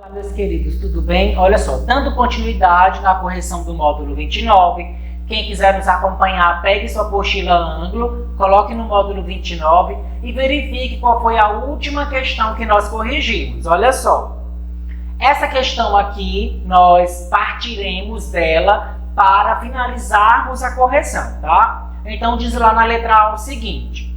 Olá, meus queridos, tudo bem? Olha só, dando continuidade na correção do módulo 29, quem quiser nos acompanhar, pegue sua apostila ângulo, coloque no módulo 29 e verifique qual foi a última questão que nós corrigimos. Olha só, essa questão aqui, nós partiremos dela para finalizarmos a correção, tá? Então, diz lá na letra A o seguinte: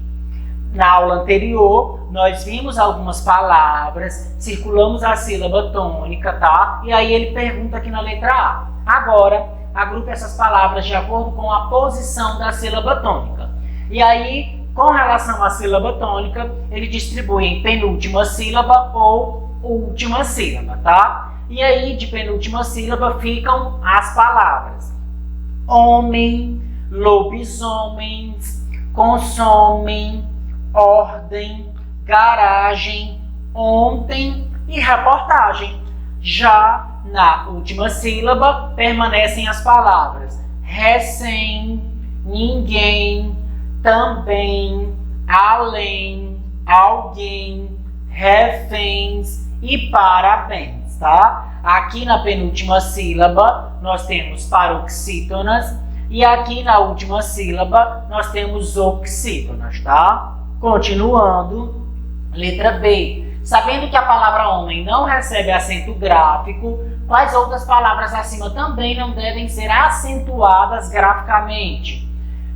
na aula anterior, nós vimos algumas palavras, circulamos a sílaba tônica, tá? E aí ele pergunta aqui na letra A. Agora, agrupe essas palavras de acordo com a posição da sílaba tônica. E aí, com relação à sílaba tônica, ele distribui em penúltima sílaba ou última sílaba, tá? E aí, de penúltima sílaba, ficam as palavras homem, lobisomens, consomem, ordem, garagem, ontem e reportagem. Já na última sílaba permanecem as palavras recém, ninguém, também, além, alguém, reféns e parabéns, tá? Aqui na penúltima sílaba nós temos paroxítonas e aqui na última sílaba nós temos oxítonas, tá? Continuando, letra B. Sabendo que a palavra homem não recebe acento gráfico, quais outras palavras acima também não devem ser acentuadas graficamente?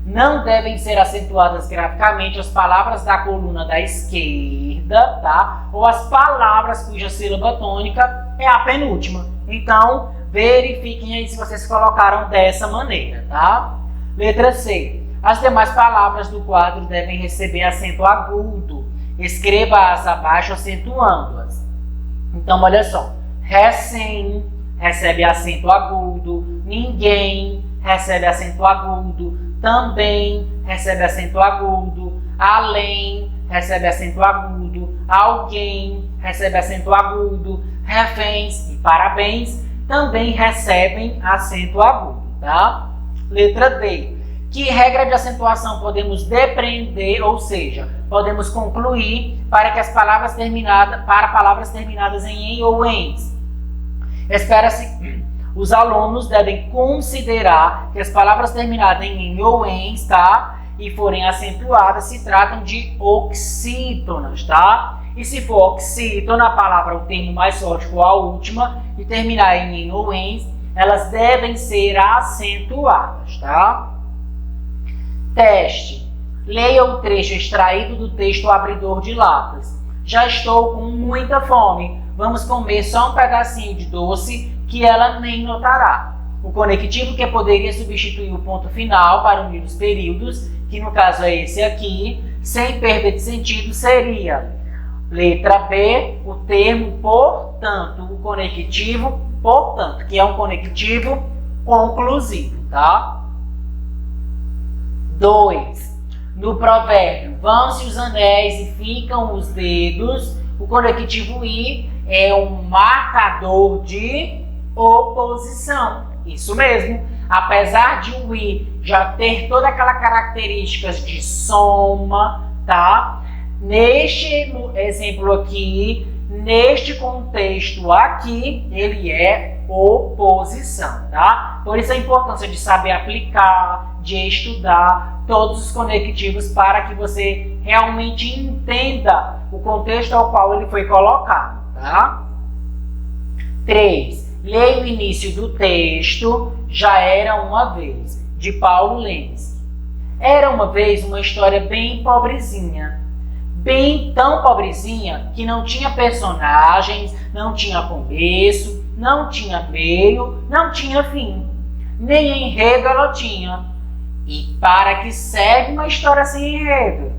Não devem ser acentuadas graficamente as palavras da coluna da esquerda, tá? Ou as palavras cuja sílaba tônica é a penúltima. Então, verifiquem aí se vocês colocaram dessa maneira, tá? Letra C. As demais palavras do quadro devem receber acento agudo. Escreva-as abaixo acentuando-as. Então, olha só. Recém recebe acento agudo. Ninguém recebe acento agudo. Também recebe acento agudo. Além recebe acento agudo. Alguém recebe acento agudo. Reféns e parabéns também recebem acento agudo, tá? Letra D. Que regra de acentuação podemos depreender, ou seja, podemos concluir para palavras terminadas em ou ens? Espera-se, os alunos devem considerar que as palavras terminadas em ou ens, tá? E forem acentuadas, se tratam de oxítonas, tá? E se for oxítona, a palavra, o termo mais forte for a última, e terminar em ou ens, elas devem ser acentuadas, tá? Teste. Leia o trecho extraído do texto Abridor de Latas. Já estou com muita fome. Vamos comer só um pedacinho de doce que ela nem notará. O conectivo que poderia substituir o ponto final para unir os períodos, que no caso é esse aqui, sem perda de sentido, seria letra B, o termo portanto, o conectivo portanto, que é um conectivo conclusivo, tá? 2. No provérbio, vão-se os anéis e ficam os dedos, o conectivo I é um marcador de oposição. Isso mesmo. Apesar de o I já ter toda aquela características de soma, tá? Neste exemplo aqui, neste contexto aqui, ele é oposição, tá? Por isso a importância de saber aplicar, de estudar todos os conectivos para que você realmente entenda o contexto ao qual ele foi colocado, tá? 3. Leia o início do texto Já Era Uma Vez, de Paulo Leminski. Era uma vez uma história bem pobrezinha. Bem tão pobrezinha que não tinha personagens, não tinha começo, não tinha meio, não tinha fim. Nem enredo ela tinha. E para que serve uma história sem enredo?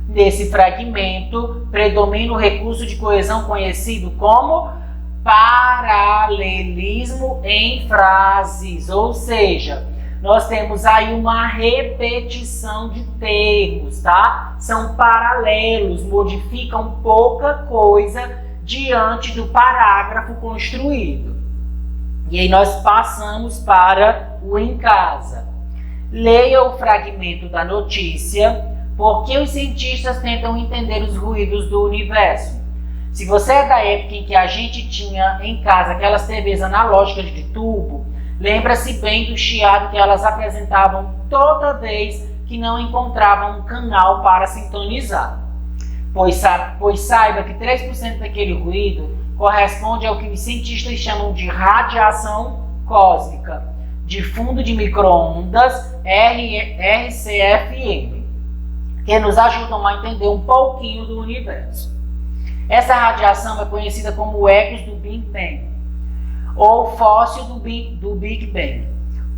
Nesse fragmento, predomina o recurso de coesão conhecido como paralelismo em frases, ou seja, nós temos aí uma repetição de termos, tá? São paralelos, modificam pouca coisa diante do parágrafo construído. E aí nós passamos para o em casa. Leia o fragmento da notícia, porque os cientistas tentam entender os ruídos do universo. Se você é da época em que a gente tinha em casa aquelas TVs analógicas de tubo, lembra-se bem do chiado que elas apresentavam toda vez que não encontravam um canal para sintonizar. Pois saiba que 3% daquele ruído corresponde ao que os cientistas chamam de radiação cósmica, de fundo de micro-ondas RCFM, que nos ajudam a entender um pouquinho do universo. Essa radiação é conhecida como ecos do Big Bang, ou fóssil do Big Bang,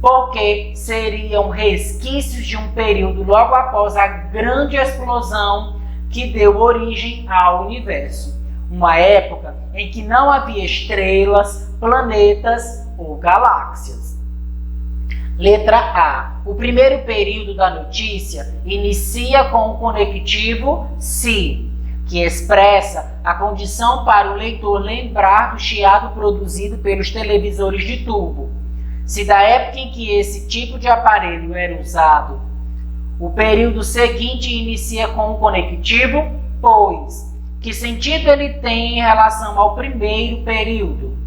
porque seriam resquícios de um período logo após a grande explosão que deu origem ao universo. Uma época em que não havia estrelas, planetas ou galáxias. Letra A. O primeiro período da notícia inicia com o conectivo SI, que expressa a condição para o leitor lembrar do chiado produzido pelos televisores de tubo. Se da época em que esse tipo de aparelho era usado, o período seguinte inicia com o conectivo pois. Que sentido ele tem em relação ao primeiro período?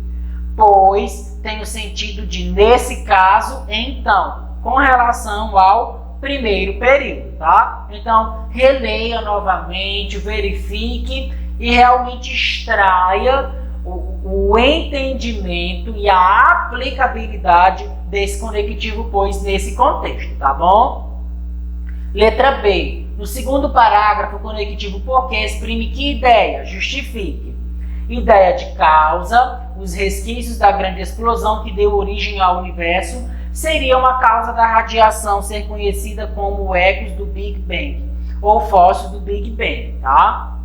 Pois tem o sentido de nesse caso, então, com relação ao primeiro período, tá? Então, releia novamente, verifique e realmente extraia o entendimento e a aplicabilidade desse conectivo pois nesse contexto, tá bom? Letra B. No segundo parágrafo, o conectivo porque exprime que ideia? Justifique. Ideia de causa, os resquícios da grande explosão que deu origem ao universo seriam a causa da radiação ser conhecida como ecos do Big Bang, ou fóssil do Big Bang, tá?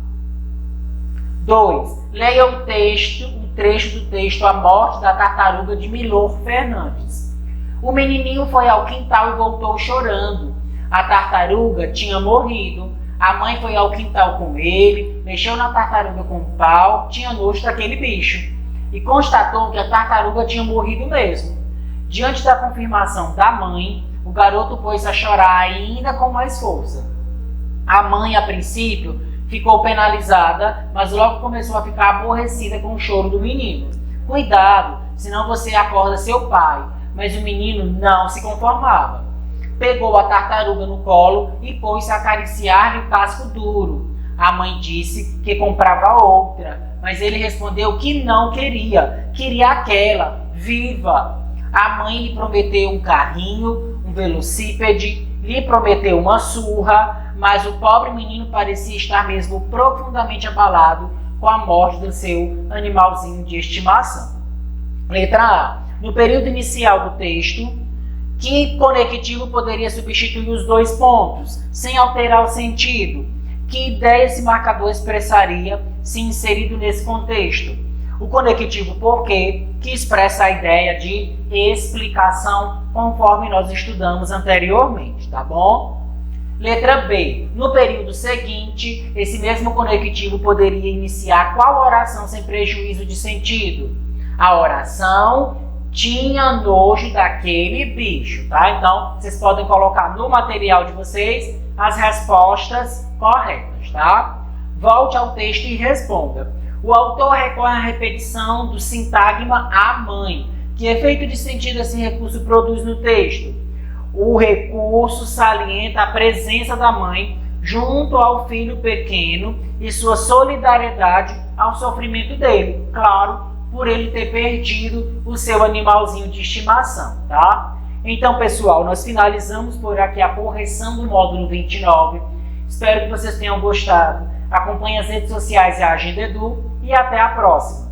2. Leia o trecho do texto A Morte da Tartaruga de Milor Fernandes. O menininho foi ao quintal e voltou chorando. A tartaruga tinha morrido. A mãe foi ao quintal com ele, mexeu na tartaruga com um pau, tinha nojo daquele bicho e constatou que a tartaruga tinha morrido mesmo. Diante da confirmação da mãe, o garoto pôs a chorar ainda com mais força. A mãe, a princípio, ficou penalizada, mas logo começou a ficar aborrecida com o choro do menino. Cuidado, senão você acorda seu pai. Mas o menino não se conformava. Pegou a tartaruga no colo e pôs-se a acariciar-lhe o casco duro. A mãe disse que comprava outra, mas ele respondeu que não queria aquela, viva. A mãe lhe prometeu um carrinho, um velocípede, lhe prometeu uma surra, mas o pobre menino parecia estar mesmo profundamente abalado com a morte do seu animalzinho de estimação. Letra A. No período inicial do texto, que conectivo poderia substituir os dois pontos, sem alterar o sentido? Que ideia esse marcador expressaria se inserido nesse contexto? O conectivo porque, que expressa a ideia de explicação, conforme nós estudamos anteriormente, tá bom? Letra B. No período seguinte, esse mesmo conectivo poderia iniciar qual oração sem prejuízo de sentido? A oração tinha nojo daquele bicho, tá? Então, vocês podem colocar no material de vocês as respostas corretas, tá? Volte ao texto e responda. O autor recorre à repetição do sintagma a mãe. Que efeito de sentido esse recurso produz no texto? O recurso salienta a presença da mãe junto ao filho pequeno e sua solidariedade ao sofrimento dele. Claro, por ele ter perdido o seu animalzinho de estimação, tá? Então, pessoal, nós finalizamos por aqui a correção do módulo 29. Espero que vocês tenham gostado. Acompanhe as redes sociais e a Agenda Edu e até a próxima.